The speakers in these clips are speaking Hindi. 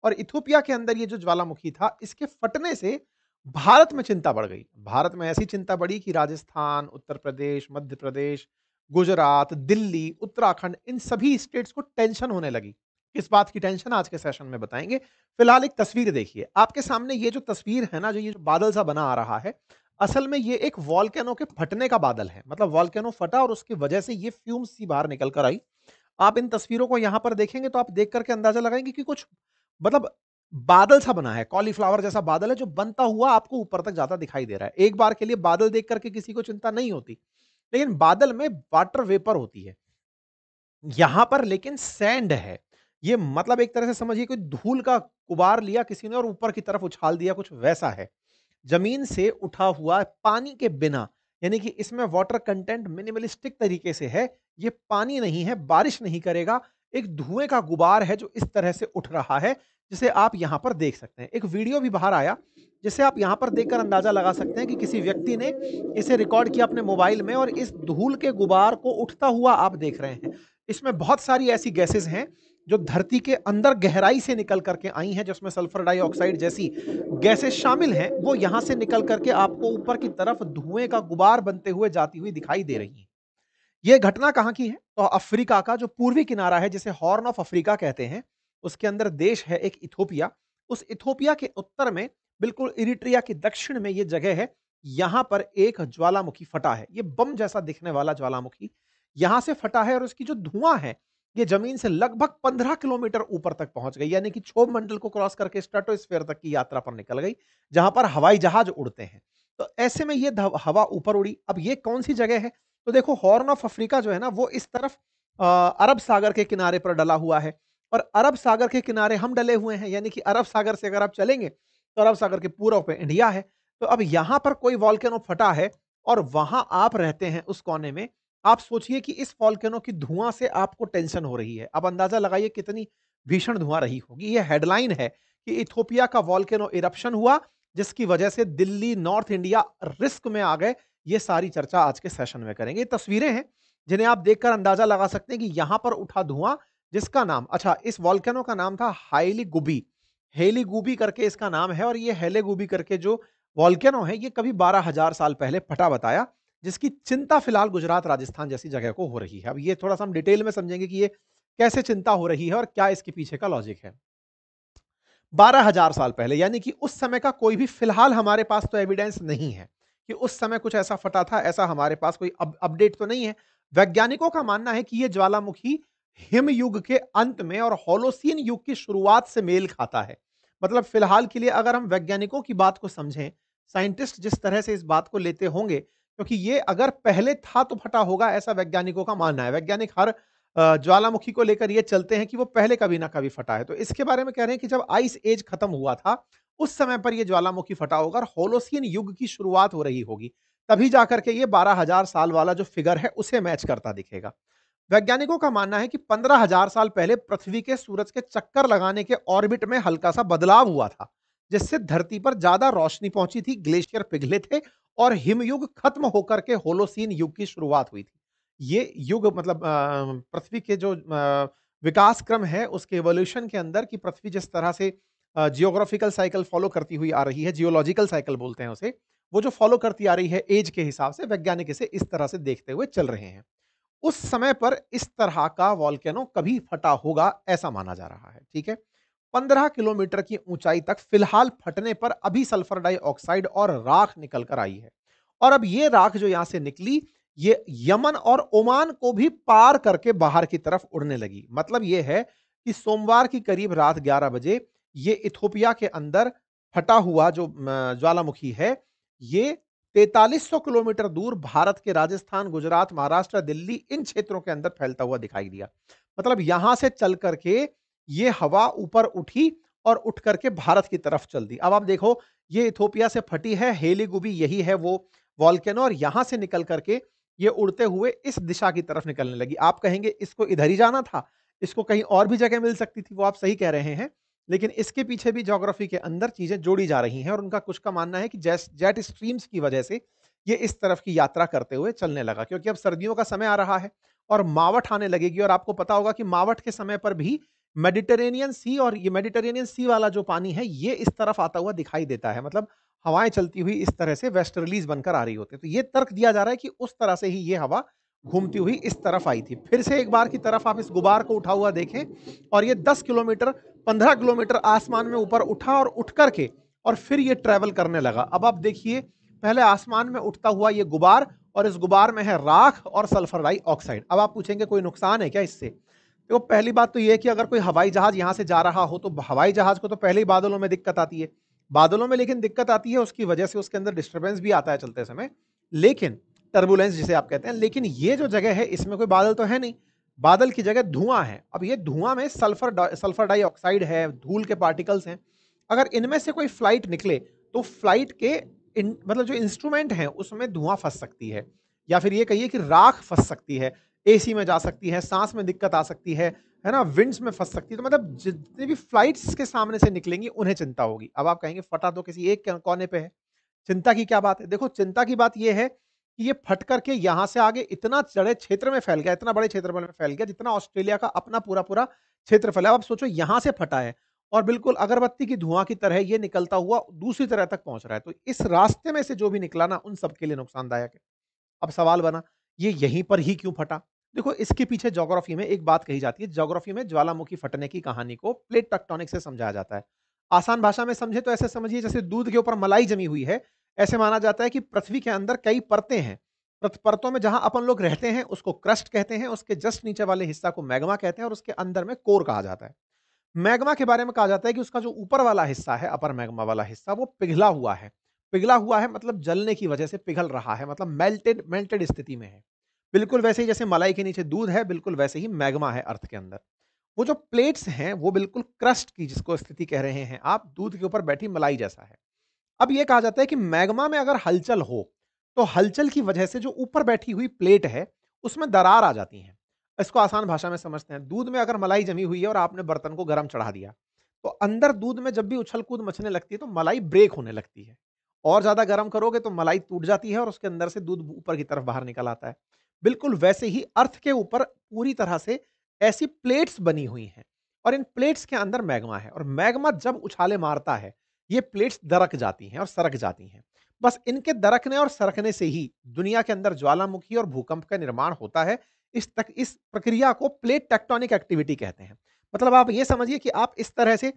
और इथियोपिया के अंदर ये जो ज्वालामुखी था, इसके फटने से भारत में चिंता बढ़ गई। भारत में ऐसी चिंता बढ़ी कि राजस्थान, उत्तर प्रदेश, मध्य प्रदेश, गुजरात, दिल्ली, उत्तराखंड इन सभी स्टेट्स को टेंशन होने लगी। किस बात की टेंशन आज के सेशन में बताएँगे। फिलहाल एक तस्वीर देखिए। आपके सामने ये जो तस्वीर है ना, जो ये जो बादल सा बना आ रहा है, असल में ये एक वोल्केनो के फटने का बादल है। मतलब वोल्केनो फटा और उसकी वजह से ये फ्यूम्स सी बाहर निकल कर आई। आप इन तस्वीरों को यहाँ पर देखेंगे तो आप देख कर के अंदाजा लगाएँगे कि कुछ मतलब बादल सा बना है, कॉलीफ्लावर जैसा बादल है जो बनता हुआ आपको ऊपर तक जाता दिखाई दे रहा है। एक बार के लिए बादल देख कर के किसी को चिंता नहीं होती, लेकिन बादल में वाटर वेपर होती है। यहाँ पर लेकिन सैंड है। ये मतलब एक तरह से समझिए कोई धूल का गुबार लिया किसी ने और ऊपर की तरफ उछाल दिया, कुछ वैसा है। ज़मीन से उठा हुआ पानी के बिना, यानी कि इसमें वाटर कंटेंट मिनिमलिस्टिक तरीके से है। ये पानी नहीं है, बारिश नहीं करेगा, एक धुएँ का गुबार है जो इस तरह से उठ रहा है, जिसे आप यहाँ पर देख सकते हैं। एक वीडियो भी बाहर आया, जिसे आप यहाँ पर देखकर अंदाज़ा लगा सकते हैं कि किसी व्यक्ति ने इसे रिकॉर्ड किया अपने मोबाइल में और इस धूल के गुबार को उठता हुआ आप देख रहे हैं। इसमें बहुत सारी ऐसी गैसेज़ हैं, जो धरती के अंदर गहराई से निकल कर के आई हैं, जिसमें सल्फर डाइऑक्साइड जैसी गैसें शामिल हैं, वो यहाँ से निकल कर के आपको ऊपर की तरफ धुएँ का गुबार बनते हुए जाती हुई दिखाई दे रही हैं। ये घटना कहाँ की है? तो अफ्रीका का जो पूर्वी किनारा है, जिसे हॉर्न ऑफ अफ्रीका कहते हैं, उसके अंदर देश है एक इथियोपिया। उस इथियोपिया के उत्तर में बिल्कुल इरिट्रिया के दक्षिण में ये जगह है। यहाँ पर एक ज्वालामुखी फटा है। ये बम जैसा दिखने वाला ज्वालामुखी यहाँ से फटा है और उसकी जो धुआँ है, ये ज़मीन से लगभग 15 किलोमीटर ऊपर तक पहुँच गई, यानी कि क्षोभ मंडल को क्रॉस करके स्ट्रेटोस्फीयर तक की यात्रा पर निकल गई, जहाँ पर हवाई जहाज उड़ते हैं। तो ऐसे में ये ध हवा ऊपर उड़ी। अब ये कौन-सी जगह है? तो देखो हॉर्न ऑफ अफ्रीका जो है ना वो इस तरफ अरब सागर के किनारे पर डला हुआ है और अरब सागर के किनारे हम डले हुए हैं, यानी कि अरब सागर से अगर आप चलेंगे तो अरब सागर के पूर्व पे इंडिया है। तो अब यहाँ पर कोई वोल्केनो फटा है और वहाँ आप रहते हैं उस कोने में। आप सोचिए कि इस वोल्केनो की धुआँ से आपको टेंशन हो रही है। अब अंदाज़ा लगाइए कितनी भीषण धुआँ रही होगी। ये हेडलाइन है कि इथियोपिया का वोल्केनो इरप्शन हुआ, जिसकी वजह से दिल्ली, नॉर्थ इंडिया रिस्क में आ गए। ये सारी चर्चा आज के सेशन में करेंगे। ये तस्वीरें हैं, जिन्हें आप देखकर अंदाज़ा लगा सकते हैं कि यहाँ पर उठा धुआँ, जिसका नाम अच्छा इस वोल्केनो का नाम था हाइली-गुबी। हेली-गुबी करके इसका नाम है और ये हेले-गुबी करके जो वोल्केनो है, ये कभी 12,000 साल पहले फटा बताया, जिसकी चिंता फिलहाल गुजरात, राजस्थान जैसी जगह को हो रही है। अब ये थोड़ा-सा हम डिटेल में समझेंगे कि ये कैसे चिंता हो रही है और क्या इसके पीछे का लॉजिक है। 12,000 साल पहले यानी कि उस समय का कोई भी फिलहाल हमारे पास तो एविडेंस नहीं है कि उस समय कुछ ऐसा फटा था, ऐसा हमारे पास कोई अपडेट तो नहीं है। वैज्ञानिकों का मानना है कि ये ज्वालामुखी हिम युग के अंत में और होलोसीन युग की शुरुआत से मेल खाता है। मतलब फिलहाल के लिए अगर हम वैज्ञानिकों की बात को समझें, साइंटिस्ट जिस तरह से इस बात को लेते होंगे, क्योंकि ये अगर पहले था तो फटा होगा ऐसा वैज्ञानिकों का मानना है। वैज्ञानिक हर ज्वालामुखी को लेकर ये चलते हैं कि वो पहले कभी ना कभी फटा है। तो इसके बारे में कह रहे हैं कि जब आइस एज खत्म हुआ था, उस समय पर ये ज्वालामुखी फटा होगा और होलोसीन युग की शुरुआत हो रही होगी। तभी जाकर के ये 12,000 साल वाला जो फिगर है, उसे मैच करता दिखेगा। वैज्ञानिकों का मानना है कि 15,000 साल पहले पृथ्वी के सूरज के चक्कर लगाने के ऑर्बिट में हल्का-सा बदलाव हुआ था, जिससे धरती पर ज़्यादा रोशनी पहुंची थी, ग्लेशियर पिघले थे और हिमयुग खत्म होकर के होलोसीन युग की शुरुआत हुई थी। ये युग मतलब पृथ्वी के जो विकास क्रम है उसके इवोल्यूशन के अंदर कि पृथ्वी जिस तरह से जियोग्राफिकल साइकिल फॉलो करती हुई आ रही है, जियोलॉजिकल साइकिल बोलते हैं उसे, वो जो फॉलो करती आ रही है एज के हिसाब से वैज्ञानिक इसे इस तरह से देखते हुए चल रहे हैं। उस समय पर इस तरह का वोल्केनो कभी फटा होगा ऐसा माना जा रहा है, ठीक है? 15 किलोमीटर की ऊंचाई तक फिलहाल फटने पर अभी सल्फर डाइऑक्साइड और राख निकल कर आई है और अब ये राख जो यहां से निकली ये यमन और ओमान को भी पार करके बाहर की तरफ उड़ने लगी। मतलब ये है कि सोमवार की करीब रात 11 बजे ये इथियोपिया के अंदर फटा हुआ जो ज्वालामुखी है, ये 4300 किलोमीटर दूर भारत के राजस्थान, गुजरात, महाराष्ट्र, दिल्ली इन क्षेत्रों के अंदर फैलता हुआ दिखाई दिया। मतलब यहां से चल करके ये हवा ऊपर उठी और उठ करके भारत की तरफ चल दी। अब आप देखो ये इथियोपिया से फटी है, हेली-गुबी यही है वो वोल्केनो और यहां से निकल करके ये उड़ते हुए इस दिशा की तरफ निकलने लगी। आप कहेंगे इसको इधर ही जाना था, इसको कहीं और भी जगह मिल सकती थी, वो आप सही कह रहे हैं। लेकिन इसके पीछे भी ज्योग्राफी के अंदर चीजें जोड़ी जा रही हैं और उनका कुछ का मानना है कि जेट स्ट्रीम्स की वजह से ये इस तरफ की यात्रा करते हुए चलने लगा, क्योंकि अब सर्दियों का समय आ रहा है और मावठ आने लगेगी और आपको पता होगा कि मावठ के समय पर भी मेडिटेरेनियन सी, और ये मेडिटेरेनियन सी वाला जो पानी है ये इस तरफ आता हुआ दिखाई देता है, मतलब हवाएँ चलती हुई इस तरह से वेस्टर्लीज़ बनकर आ रही होती है। तो ये तर्क दिया जा रहा है कि उस तरह से ही ये हवा घूमती हुई इस तरफ आई थी। फिर से एक बार की तरफ आप इस गुबार को उठा हुआ देखें, और ये 10 किलोमीटर, 15 किलोमीटर आसमान में ऊपर उठा और उठ कर के और फिर ये ट्रैवल करने लगा। अब आप देखिए, पहले आसमान में उठता हुआ ये गुबार, और इस गुबार में है राख और सल्फर डाइऑक्साइड। अब आप पूछेंगे कोई नुकसान है क्या इससे? देखो, पहली बात तो ये है कि अगर कोई हवाई जहाज यहाँ से जा रहा हो, तो हवाई जहाज को तो पहले ही बादलों में दिक्कत आती है। बादलों में लेकिन दिक्कत आती है, उसकी वजह से उसके अंदर डिस्टर्बेंस भी आता है चलते समय। लेकिन टर्बुलेंस जिसे आप कहते हैं, लेकिन ये जो जगह है इसमें कोई बादल तो है नहीं। बादल की जगह धुआँ है। अब ये धुआँ में सल्फर डाइऑक्साइड है, धूल के पार्टिकल्स हैं। अगर इनमें से कोई फ्लाइट निकले, तो फ्लाइट के मतलब जो इंस्ट्रूमेंट हैं उसमें धुआँ फँस सकती है, या फिर ये कहिए कि राख फँस सकती है। एसी में जा सकती है, सांस में दिक्कत आ सकती है ना? विंड्स में फँस सकती है। तो मतलब जितनी भी फ्लाइट्स के सामने से निकलेंगी उन्हें चिंता होगी। अब आप कहेंगे फटा तो किसी एक कोने पे है, चिंता की क्या बात है? देखो, चिंता की बात ये है कि ये फट करके यहाँ से आगे इतना बड़े क्षेत्र में फैल गया, इतना बड़े क्षेत्रफल में फैल गया जितना ऑस्ट्रेलिया का अपना पूरा-पूरा क्षेत्रफल है। अब आप सोचो, यहाँ से फटा है और बिल्कुल अगरबत्ती की धुआँ की तरह ये निकलता हुआ दूसरी तरह तक पहुँच रहा है। तो इस रास्ते में से जो भी निकला ना, उन सबके लिए नुकसानदायक है। अब सवाल बना, ये यहीं पर ही क्यों फटा? देखो, इसके पीछे ज्योग्राफी में एक बात कही जाती है। ज्योग्राफी में ज्वालामुखी फटने की कहानी को प्लेट टेक्टोनिक से समझाया जाता है। आसान भाषा में समझे तो ऐसे समझिए जैसे दूध के ऊपर मलाई जमी हुई है। ऐसे माना जाता है कि पृथ्वी के अंदर कई परतें हैं। परतों में जहां अपन लोग रहते हैं उसको क्रस्ट कहते हैं, उसके जस्ट नीचे वाले हिस्सा को मैग्मा कहते हैं, और उसके अंदर में कोर कहा जाता है। मैग्मा के बारे में कहा जाता है कि उसका जो ऊपर वाला हिस्सा है, अपर मैग्मा वाला हिस्सा, वो पिघला हुआ है। पिघला हुआ है मतलब जलने की वजह से पिघल रहा है, मतलब मेल्टेड मेल्टेड स्थिति में है। बिल्कुल वैसे ही जैसे मलाई के नीचे दूध है, बिल्कुल वैसे ही मैग्मा है अर्थ के अंदर। वो जो प्लेट्स हैं, वो बिल्कुल क्रस्ट की जिसको स्थिति कह रहे हैं आप, दूध के ऊपर बैठी मलाई जैसा है। अब ये कहा जाता है कि मैग्मा में अगर हलचल हो, तो हलचल की वजह से जो ऊपर बैठी हुई प्लेट है, उसमें दरार आ जाती है। इसको आसान भाषा में समझते हैं। दूध में अगर मलाई जमी हुई है और आपने बर्तन को गरम चढ़ा दिया, तो अंदर दूध में जब भी उछल-कूद मचने लगती है, तो मलाई ब्रेक होने लगती है। और ज़्यादा गरम करोगे तो मलाई टूट जाती है और उसके अंदर से दूध ऊपर की तरफ बाहर निकल आता है। बिल्कुल वैसे ही अर्थ के ऊपर पूरी तरह से ऐसी प्लेट्स बनी हुई हैं, और इन प्लेट्स के अंदर मैग्मा है, और मैग्मा जब उछाले मारता है, ये प्लेट्स दरक जाती हैं और सरक जाती हैं। बस इनके दरकने और सरकने से ही दुनिया के अंदर ज्वालामुखी और भूकंप का निर्माण होता है। इस प्रक्रिया को प्लेट टेक्टोनिक एक्टिविटी कहते हैं। मतलब आप ये समझिए कि आप इस तरह से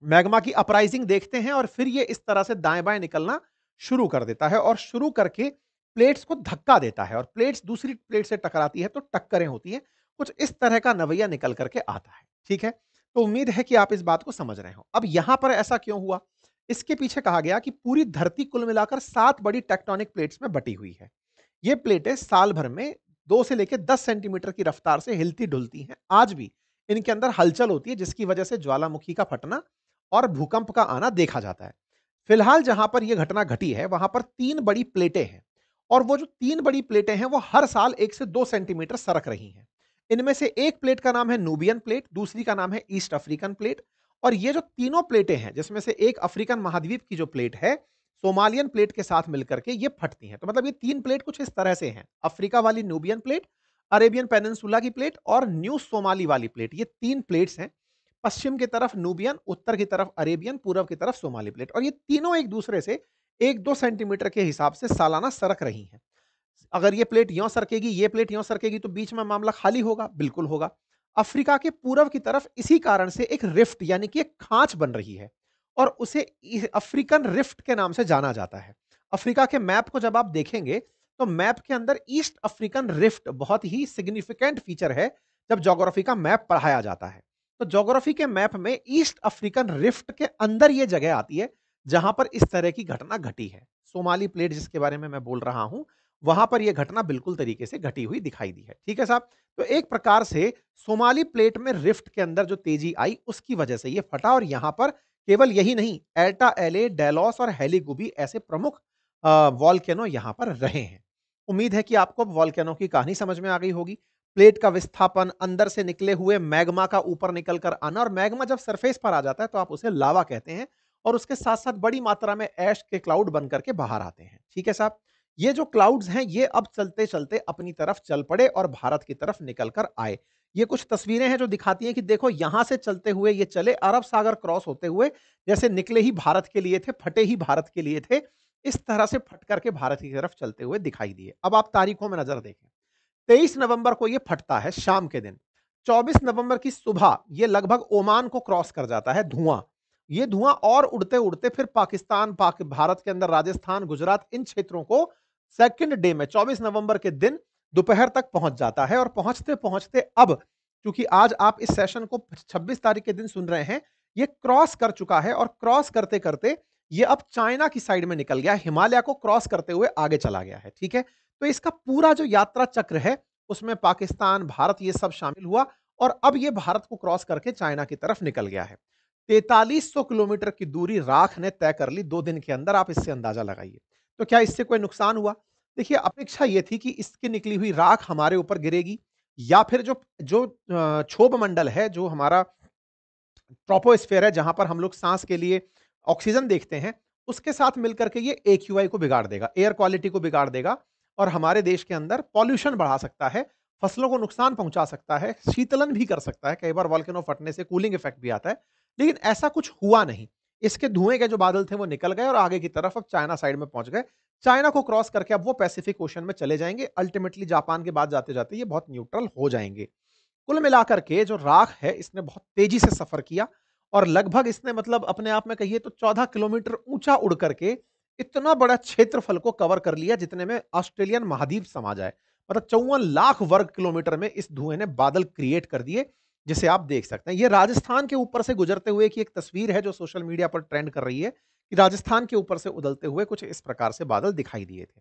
मैग्मा की अपराइजिंग देखते हैं, और फिर ये इस तरह से दाएँ-बाएँ निकलना शुरू कर देता है, और शुरू करके प्लेट्स को धक्का देता है, और प्लेट्स दूसरी प्लेट से टकराती है तो टक्करें होती हैं। कुछ इस तरह का नवैया निकल कर के आता है। ठीक है? तो उम्मीद है कि आप इस बात को समझ रहे हो। अब यहाँ पर ऐसा क्यों हुआ? इसके पीछे कहा गया कि पूरी धरती कुल मिलाकर 7 बड़ी टेक्टोनिक प्लेट्स में बटी हुई है। ये प्लेटें साल भर में 2 से लेके 10 सेंटीमीटर की रफ्तार से हिलती-डुलती हैं। आज भी इनके अंदर हलचल होती है, जिसकी वजह से ज्वालामुखी का फटना और भूकंप का आना देखा जाता है। फिलहाल जहां पर यह घटना घटी है, वहां पर 3 बड़ी प्लेटें हैं, और वो जो 3 बड़ी प्लेटें हैं, वो हर साल 1 से 2 सेंटीमीटर सरक रही हैं। इनमें से एक प्लेट का नाम है नूबियन प्लेट, दूसरी का नाम है ईस्ट अफ्रीकन प्लेट, और ये जो तीनों प्लेटें हैं, जिसमें से एक अफ्रीकन महाद्वीप की जो प्लेट है, सोमालियन प्लेट के साथ मिलकर के ये फटती हैं। तो मतलब ये 3 प्लेट कुछ इस तरह से हैं। अफ्रीका वाली नूबियन प्लेट, अरेबियन पेनिनसुला की प्लेट और न्यू सोमाली वाली प्लेट, ये 3 प्लेट्स हैं। पश्चिम की तरफ नूबियन, उत्तर की तरफ अरेबियन, पूर्व की तरफ सोमाली प्लेट, और ये तीनों एक दूसरे से 1-2 सेंटीमीटर के हिसाब से सालाना सरक रही हैं। अगर ये प्लेट यों सरकेगी, ये प्लेट यों सरकेगी, तो बीच में मामला खाली होगा, बिल्कुल होगा। अफ्रीका के पूर्व की तरफ इसी कारण से एक रिफ्ट यानी कि एक खाँच बन रही है, और उसे अफ्रीकन रिफ्ट के नाम से जाना जाता है। अफ्रीका के मैप को जब आप देखेंगे, तो मैप के अंदर ईस्ट अफ्रीकन रिफ्ट बहुत ही सिग्निफिकेंट फीचर है जब ज्योग्राफी का मैप पढ़ाया जाता है। तो ज्योग्राफी के मैप में ईस्ट अफ्रीकन रिफ्ट के अंदर ये जगह आती है, जहां पर इस तरह की घटना घटी है। सोमाली प्लेट जिसके बारे में मैं बोल रहा हूं, वहां पर यह घटना बिल्कुल तरीके से घटी हुई दिखाई दी है। ठीक है साहब? तो एक प्रकार से सोमाली प्लेट में रिफ्ट के अंदर जो तेजी आई, उसकी वजह से यह फटा, और यहां पर केवल यही नहीं, एल्टा एले, डेलोस और हेलीगुबी ऐसे प्रमुख वॉल्केनो यहां पर रहे हैं। उम्मीद है कि आपको वॉल्केनो की कहानी समझ में आ गई होगी। प्लेट का विस्थापन, अंदर से निकले हुए मैग्मा का ऊपर निकल कर आना, और मैग्मा जब सरफेस पर आ जाता है तो आप उसे लावा कहते हैं, और उसके साथ साथ बड़ी मात्रा में ऐश के क्लाउड बन करके बाहर आते हैं। ठीक है साहब? ये जो क्लाउड्स हैं, ये अब चलते चलते अपनी तरफ चल पड़े और भारत की तरफ निकल कर आए। ये कुछ तस्वीरें हैं जो दिखाती हैं कि देखो यहां से चलते हुए ये चले, अरब सागर क्रॉस होते हुए जैसे निकले ही भारत के लिए थे, फटे ही भारत के लिए थे, इस तरह से फट करके भारत की तरफ चलते हुए दिखाई दिए। अब आप तारीखों में नजर देखें, 23 नवंबर को ये फटता है शाम के दिन। 24 नवंबर की सुबह ये लगभग ओमान को क्रॉस कर जाता है धुआं। ये धुआं और उड़ते-उड़ते फिर पाकिस्तान, भारत के अंदर राजस्थान, गुजरात इन क्षेत्रों को सेकंड डे में 24 नवंबर के दिन दोपहर तक पहुंच जाता है और पहुंचते-पहुंचते अब क्योंकि आज आप इस सेशन को 26 तारीख के दिन सुन रहे हैं, ये क्रॉस कर चुका है और क्रॉस करते-करते ये अब चाइना की साइड में निकल गया, हिमालय को क्रॉस करते हुए आगे चला गया है, ठीक है? तो इसका पूरा जो यात्रा चक्र है, उसमें पाकिस्तान, भारत ये सब शामिल हुआ और अब ये भारत को क्रॉस करके चाइना की तरफ निकल गया है। 4300 किलोमीटर की दूरी राख ने तय कर ली 2 दिन के अंदर, आप इससे अंदाजा लगाइए। तो क्या इससे कोई नुकसान हुआ? देखिए, अपेक्षा ये थी कि इसकी निकली हुई राख हमारे ऊपर गिरेगी या फिर जो जो क्षोभ मंडल है, जो हमारा ट्रोपोस्फेयर है, जहां पर हम लोग सांस के लिए ऑक्सीजन देखते हैं, उसके साथ मिलकर के ये एक्यूआई को बिगाड़ देगा, एयर क्वालिटी को बिगाड़ देगा और हमारे देश के अंदर पॉल्यूशन बढ़ा सकता है, फसलों को नुकसान पहुंचा सकता है, शीतलन भी कर सकता है। कई बार वॉल्केनो फटने से कूलिंग इफेक्ट भी आता है, लेकिन ऐसा कुछ हुआ नहीं। इसके धुएं के जो बादल थे वो निकल गए और आगे की तरफ अब चाइना साइड में पहुंच गए। चाइना को क्रॉस करके अब वो पैसिफिक ओशन में चले जाएंगे, अल्टीमेटली जापान के बाद जाते जाते ये बहुत न्यूट्रल हो जाएंगे। कुल मिलाकर के जो राख है, इसने बहुत तेजी से सफर किया और लगभग इसने मतलब अपने आप में कहिए तो 14 किलोमीटर ऊंचा उड़ करके इतना बड़ा क्षेत्रफल को कवर कर लिया जितने में ऑस्ट्रेलियन महाद्वीप समा जाए। मतलब 54 लाख वर्ग किलोमीटर में इस धुएं ने बादल क्रिएट कर दिए, जिसे आप देख सकते हैं। ये राजस्थान के ऊपर से गुजरते हुए की एक तस्वीर है जो सोशल मीडिया पर ट्रेंड कर रही है कि राजस्थान के ऊपर से उदलते हुए कुछ इस प्रकार से बादल दिखाई दिए थे।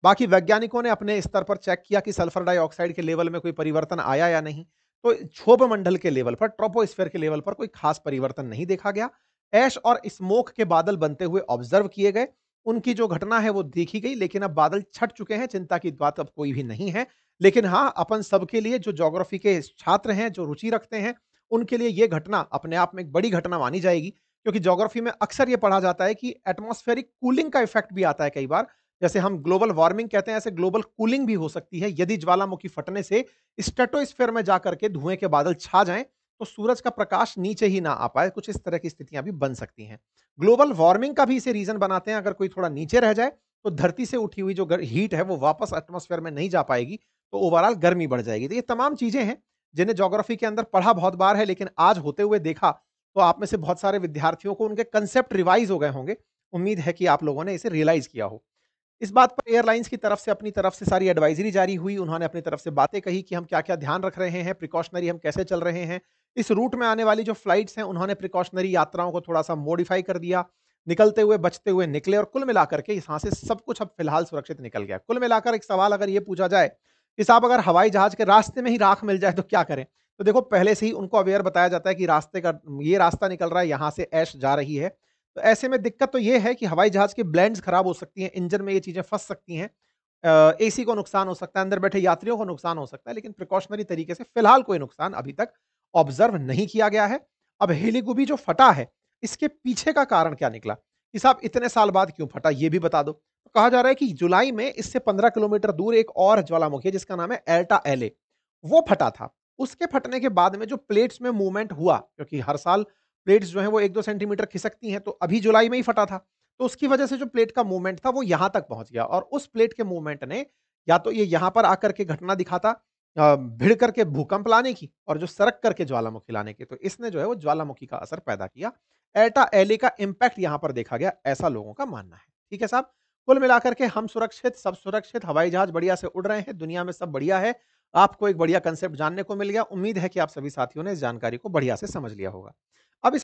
बाकी वैज्ञानिकों ने अपने स्तर पर चेक किया कि सल्फर डाइऑक्साइड के लेवल में कोई परिवर्तन आया या नहीं। तो क्षोभ मंडल के लेवल पर, ट्रोपोस्फेयर के लेवल पर कोई खास परिवर्तन नहीं देखा गया। ऐश और स्मोक के बादल बनते हुए ऑब्जर्व किए गए, उनकी जो घटना है वो देखी गई, लेकिन अब बादल छट चुके हैं, चिंता की बात अब कोई भी नहीं है। लेकिन हाँ, अपन सबके लिए जो ज्योग्राफी के छात्र हैं, जो रुचि रखते हैं, उनके लिए ये घटना अपने आप में एक बड़ी घटना मानी जाएगी, क्योंकि ज्योग्राफी में अक्सर ये पढ़ा जाता है कि एटमॉस्फेरिक कूलिंग का इफेक्ट भी आता है कई बार। जैसे हम ग्लोबल वार्मिंग कहते हैं, ऐसे ग्लोबल कूलिंग भी हो सकती है यदि ज्वालामुखी फटने से स्ट्रेटोस्फेयर में जाकर के धुएं के बादल छा जाएं, तो सूरज का प्रकाश नीचे ही ना आ पाए। कुछ इस तरह की स्थितियां भी बन सकती हैं। ग्लोबल वार्मिंग का भी इसे रीजन बनाते हैं, अगर कोई थोड़ा नीचे रह जाए तो धरती से उठी हुई जो हीट है वो वापस एटमॉस्फेयर में नहीं जा पाएगी, तो ओवरऑल गर्मी बढ़ जाएगी। तो ये तमाम चीजें हैं जिन्हें ज्योग्राफी के अंदर पढ़ा बहुत बार है, लेकिन आज होते हुए देखा तो आप में से बहुत सारे विद्यार्थियों को उनके कंसेप्ट रिवाइज हो गए होंगे। उम्मीद है कि आप लोगों ने इसे रियलाइज किया हो। इस बात पर एयरलाइंस की तरफ से अपनी तरफ से सारी एडवाइजरी जारी हुई। उन्होंने अपनी तरफ से बातें कही कि हम क्या-क्या ध्यान रख रहे हैं, प्रिकॉशनरी हम कैसे चल रहे हैं। इस रूट में आने वाली जो फ्लाइट्स हैं, उन्होंने प्रिकॉशनरी यात्राओं को थोड़ा-सा मॉडिफाई कर दिया। निकलते हुए, बचते हुए निकले और कुल मिलाकर के यहाँ से सब कुछ अब फिलहाल सुरक्षित निकल गया। कुल मिलाकर एक सवाल अगर ये पूछा जाए कि साहब अगर हवाई जहाज के रास्ते में ही राख मिल जाए तो क्या करें? तो देखो, पहले से ही उनको अवेयर बताया जाता है कि रास्ते का ये रास्ता निकल रहा है, यहाँ से ऐश जा रही है। तो ऐसे में दिक्कत तो ये है कि हवाई जहाज की ब्लेंड्स खराब हो सकती हैं, इंजन में ये चीज़ें फँस सकती हैं। एसी को नुकसान हो सकता है, अंदर बैठे यात्रियों को नुकसान हो सकता है, लेकिन प्रिकॉशनरी तरीके से फिलहाल कोई नुकसान अभी तक ऑब्जर्व नहीं किया गया है। अब हेलिगुबी जो फटा है, इसके पीछे का कारण क्या निकला? कि साहब इतने साल बाद क्यों फटा, ये भी बता दो। तो कहा जा रहा है कि जुलाई में इससे 15 किलोमीटर दूर एक और ज्वालामुखी है जिसका नाम है एल्टा एले, वो फटा था। उसके फटने के बाद में जो प्लेट्स में मूवमेंट हुआ, क्योंकि हर साल प्लेट्स जो हैं वो 1-2 सेंटीमीटर खिसकती हैं, तो अभी जुलाई में ही फटा था। तो उसकी वजह से जो प्लेट का मूवमेंट था वो यहाँ तक पहुँच गया और उस प्लेट के मूवमेंट ने या तो ये यहाँ पर आकर के घटना दिखाता भिड़ करके भूकंप लाने की और जो सरक करके ज्वालामुखी लाने की, तो इसने जो है वो ज्वालामुखी का असर पैदा किया। एल्टा एले का इम्पैक्ट यहाँ पर देखा गया, ऐसा लोगों का मानना है। ठीक है साहब? कुल मिलाकर के हम सुरक्षित, सब सुरक्षित, हवाई जहाज बढ़िया से उड़ रहे हैं, दुनिया में सब बढ़िया है। आपको एक बढ़िया कांसेप्ट जानने को मिल गया। उम्मीद है कि आप सभी साथियों ने इस जानकारी को बढ़िया से समझ लिया होगा। अब इस